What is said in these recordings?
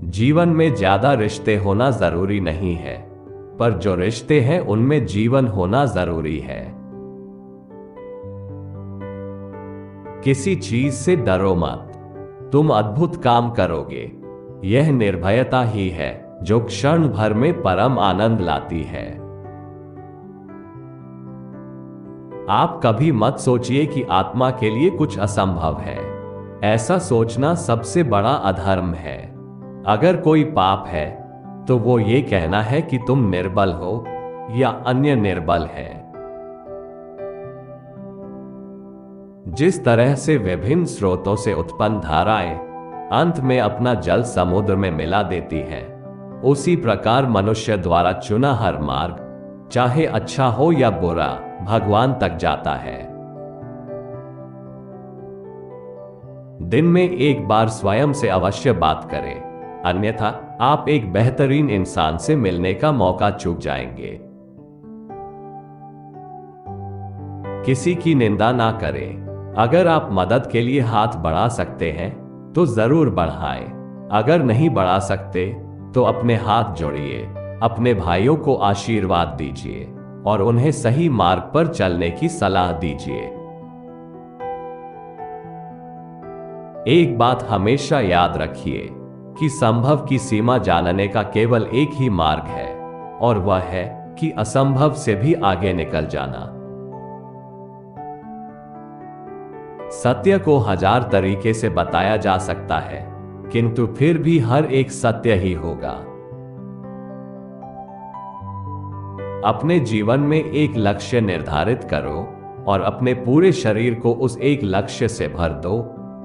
जीवन में ज्यादा रिश्ते होना जरूरी नहीं है, पर जो रिश्ते हैं उनमें जीवन होना जरूरी है। किसी चीज से डरो मत, तुम अद्भुत काम करोगे। यह निर्भयता ही है जो क्षण भर में परम आनंद लाती है। आप कभी मत सोचिए कि आत्मा के लिए कुछ असंभव है। ऐसा सोचना सबसे बड़ा अधर्म है। अगर कोई पाप है तो वो ये कहना है कि तुम निर्बल हो या अन्य निर्बल है। जिस तरह से विभिन्न स्रोतों से उत्पन्न धाराएं अंत में अपना जल समुद्र में मिला देती हैं, उसी प्रकार मनुष्य द्वारा चुना हर मार्ग, चाहे अच्छा हो या बुरा, भगवान तक जाता है। दिन में एक बार स्वयं से अवश्य बात करें, अन्यथा आप एक बेहतरीन इंसान से मिलने का मौका चूक जाएंगे। किसी की निंदा ना करें। अगर आप मदद के लिए हाथ बढ़ा सकते हैं तो जरूर बढ़ाएं। अगर नहीं बढ़ा सकते तो अपने हाथ जोड़िए, अपने भाइयों को आशीर्वाद दीजिए और उन्हें सही मार्ग पर चलने की सलाह दीजिए। एक बात हमेशा याद रखिए कि संभव की सीमा जानने का केवल एक ही मार्ग है, और वह है कि असंभव से भी आगे निकल जाना। सत्य को हजार तरीके से बताया जा सकता है, किंतु फिर भी हर एक सत्य ही होगा। अपने जीवन में एक लक्ष्य निर्धारित करो और अपने पूरे शरीर को उस एक लक्ष्य से भर दो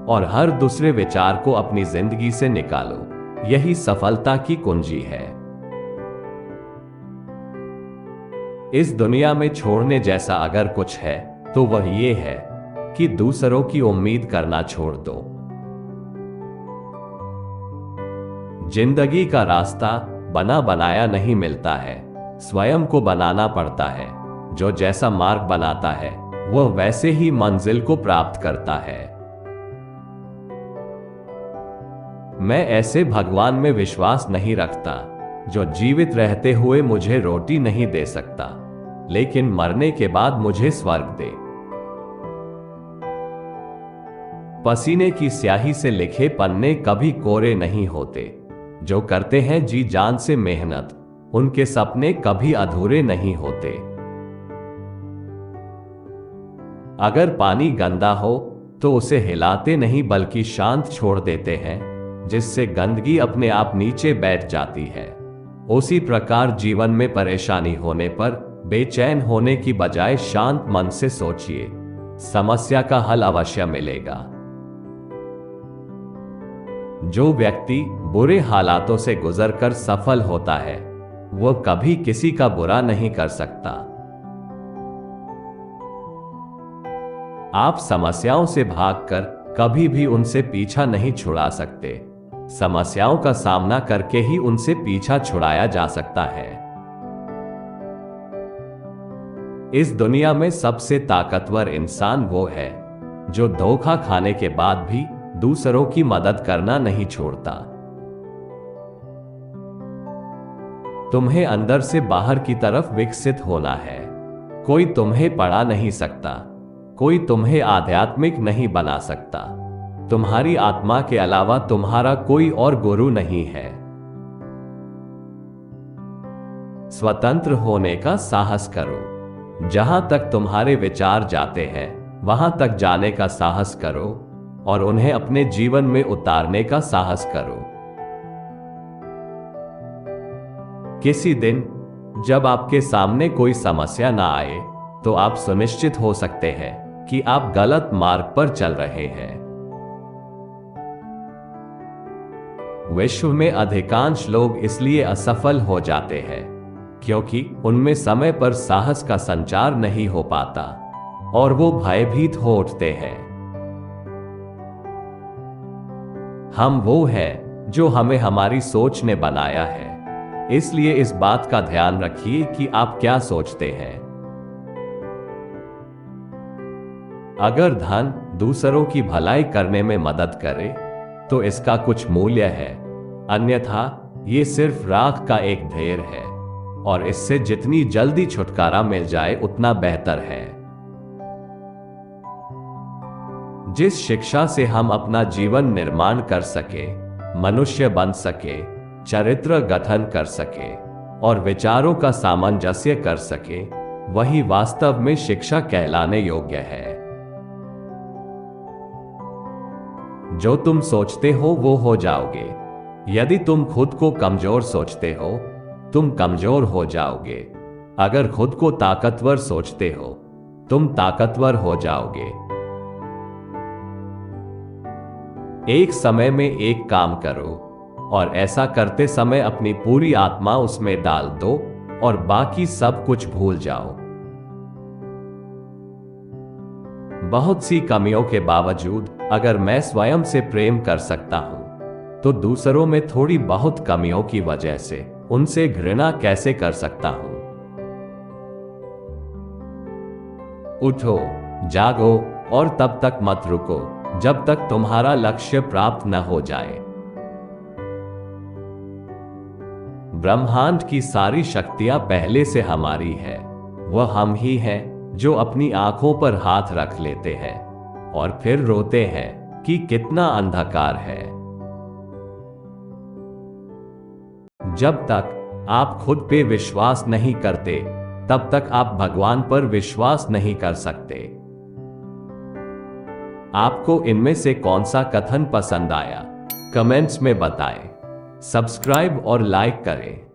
और हर दूसरे विचार को अपनी जिंदगी से निकालो। यही सफलता की कुंजी है। इस दुनिया में छोड़ने जैसा अगर कुछ है तो वह ये है कि दूसरों की उम्मीद करना छोड़ दो। जिंदगी का रास्ता बना बनाया नहीं मिलता है, स्वयं को बनाना पड़ता है। जो जैसा मार्ग बनाता है वह वैसे ही मंजिल को प्राप्त करता है। मैं ऐसे भगवान में विश्वास नहीं रखता जो जीवित रहते हुए मुझे रोटी नहीं दे सकता, लेकिन मरने के बाद मुझे स्वर्ग दे। पसीने की स्याही से लिखे पन्ने कभी कोरे नहीं होते। जो करते हैं जी जान से मेहनत, उनके सपने कभी अधूरे नहीं होते। अगर पानी गंदा हो तो उसे हिलाते नहीं बल्कि शांत छोड़ देते हैं, जिससे गंदगी अपने आप नीचे बैठ जाती है। उसी प्रकार जीवन में परेशानी होने पर बेचैन होने की बजाय शांत मन से सोचिए, समस्या का हल अवश्य मिलेगा। जो व्यक्ति बुरे हालातों से गुजरकर सफल होता है वह कभी किसी का बुरा नहीं कर सकता। आप समस्याओं से भागकर कभी भी उनसे पीछा नहीं छुड़ा सकते। समस्याओं का सामना करके ही उनसे पीछा छुड़ाया जा सकता है। इस दुनिया में सबसे ताकतवर इंसान वो है जो धोखा खाने के बाद भी दूसरों की मदद करना नहीं छोड़ता। तुम्हें अंदर से बाहर की तरफ विकसित होना है। कोई तुम्हें पढ़ा नहीं सकता, कोई तुम्हें आध्यात्मिक नहीं बना सकता। तुम्हारी आत्मा के अलावा तुम्हारा कोई और गुरु नहीं है। स्वतंत्र होने का साहस करो। जहां तक तुम्हारे विचार जाते हैं वहां तक जाने का साहस करो और उन्हें अपने जीवन में उतारने का साहस करो। किसी दिन जब आपके सामने कोई समस्या ना आए तो आप सुनिश्चित हो सकते हैं कि आप गलत मार्ग पर चल रहे हैं। विश्व में अधिकांश लोग इसलिए असफल हो जाते हैं क्योंकि उनमें समय पर साहस का संचार नहीं हो पाता और वो भयभीत हो उठते हैं। हम वो हैं जो हमें हमारी सोच ने बनाया है, इसलिए इस बात का ध्यान रखिए कि आप क्या सोचते हैं। अगर धन दूसरों की भलाई करने में मदद करे तो इसका कुछ मूल्य है, अन्यथा ये सिर्फ राख का एक ढेर है और इससे जितनी जल्दी छुटकारा मिल जाए उतना बेहतर है। जिस शिक्षा से हम अपना जीवन निर्माण कर सके, मनुष्य बन सके, चरित्र गठन कर सके और विचारों का सामंजस्य कर सके, वही वास्तव में शिक्षा कहलाने योग्य है। जो तुम सोचते हो वो हो जाओगे। यदि तुम खुद को कमजोर सोचते हो, तुम कमजोर हो जाओगे। अगर खुद को ताकतवर सोचते हो, तुम ताकतवर हो जाओगे। एक समय में एक काम करो और ऐसा करते समय अपनी पूरी आत्मा उसमें डाल दो और बाकी सब कुछ भूल जाओ। बहुत सी कमियों के बावजूद अगर मैं स्वयं से प्रेम कर सकता हूं, तो दूसरों में थोड़ी बहुत कमियों की वजह से उनसे घृणा कैसे कर सकता हूं? उठो, जागो और तब तक मत रुको जब तक तुम्हारा लक्ष्य प्राप्त न हो जाए। ब्रह्मांड की सारी शक्तियां पहले से हमारी है। वह हम ही हैं जो अपनी आंखों पर हाथ रख लेते हैं और फिर रोते हैं कि कितना अंधकार है। जब तक आप खुद पे विश्वास नहीं करते, तब तक आप भगवान पर विश्वास नहीं कर सकते। आपको इनमें से कौन सा कथन पसंद आया, कमेंट्स में बताएं। सब्सक्राइब और लाइक करें।